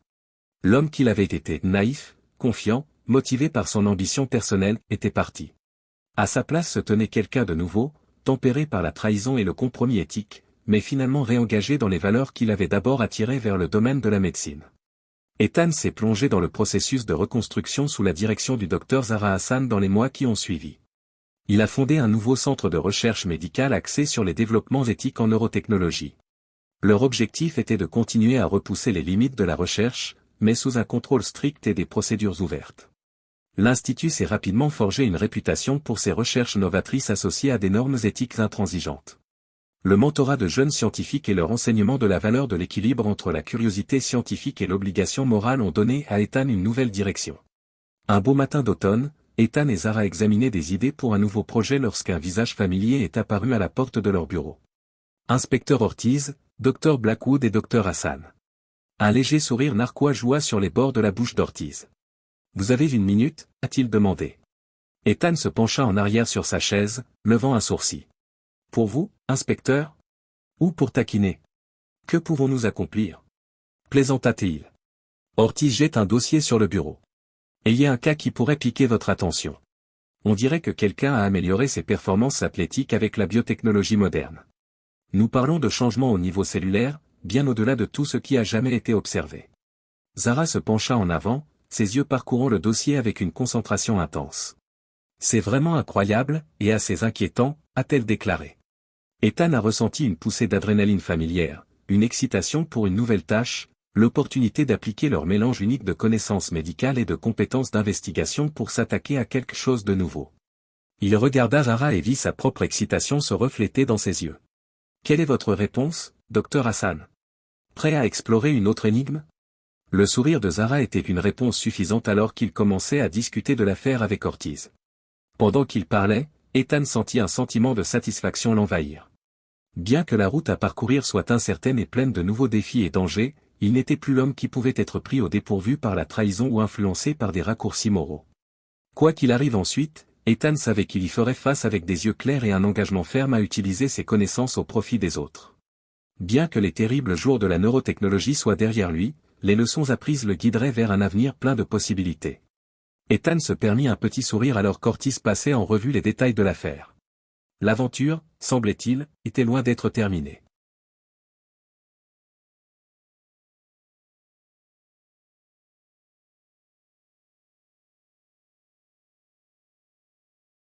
L'homme qu'il avait été, naïf, confiant, motivé par son ambition personnelle, était parti. À sa place se tenait quelqu'un de nouveau, tempéré par la trahison et le compromis éthique, mais finalement réengagé dans les valeurs qui l'avaient d'abord attiré vers le domaine de la médecine. Ethan s'est plongé dans le processus de reconstruction sous la direction du Dr Zahra Hassan dans les mois qui ont suivi. Il a fondé un nouveau centre de recherche médicale axé sur les développements éthiques en neurotechnologie. Leur objectif était de continuer à repousser les limites de la recherche, mais sous un contrôle strict et des procédures ouvertes. L'Institut s'est rapidement forgé une réputation pour ses recherches novatrices associées à des normes éthiques intransigeantes. Le mentorat de jeunes scientifiques et leur enseignement de la valeur de l'équilibre entre la curiosité scientifique et l'obligation morale ont donné à Ethan une nouvelle direction. Un beau matin d'automne, Ethan et Zara examinaient des idées pour un nouveau projet lorsqu'un visage familier est apparu à la porte de leur bureau. Inspecteur Ortiz, Dr Blackwood et Dr Hassan. Un léger sourire narquois joua sur les bords de la bouche d'Ortiz. « Vous avez une minute ?» a-t-il demandé. Ethan se pencha en arrière sur sa chaise, levant un sourcil. « Pour vous, inspecteur ? Ou pour taquiner ? Que pouvons-nous accomplir ?» plaisanta-t-il. Ortiz jette un dossier sur le bureau. « Ayez un cas qui pourrait piquer votre attention. On dirait que quelqu'un a amélioré ses performances athlétiques avec la biotechnologie moderne. Nous parlons de changements au niveau cellulaire, bien au-delà de tout ce qui a jamais été observé. » Zara se pencha en avant, ses yeux parcourant le dossier avec une concentration intense. « C'est vraiment incroyable, et assez inquiétant, » a-t-elle déclaré. Ethan a ressenti une poussée d'adrénaline familière, une excitation pour une nouvelle tâche, l'opportunité d'appliquer leur mélange unique de connaissances médicales et de compétences d'investigation pour s'attaquer à quelque chose de nouveau. Il regarda Zara et vit sa propre excitation se refléter dans ses yeux. « Quelle est votre réponse, Dr Hassan ? Prêt à explorer une autre énigme ?» Le sourire de Zara était une réponse suffisante alors qu'il commençait à discuter de l'affaire avec Ortiz. Pendant qu'il parlait, Ethan sentit un sentiment de satisfaction l'envahir. Bien que la route à parcourir soit incertaine et pleine de nouveaux défis et dangers, il n'était plus l'homme qui pouvait être pris au dépourvu par la trahison ou influencé par des raccourcis moraux. Quoi qu'il arrive ensuite, Ethan savait qu'il y ferait face avec des yeux clairs et un engagement ferme à utiliser ses connaissances au profit des autres. Bien que les terribles jours de la neurotechnologie soient derrière lui, les leçons apprises le guideraient vers un avenir plein de possibilités. Ethan se permit un petit sourire alors qu'Ortiz passait en revue les détails de l'affaire. L'aventure, semblait-il, était loin d'être terminée.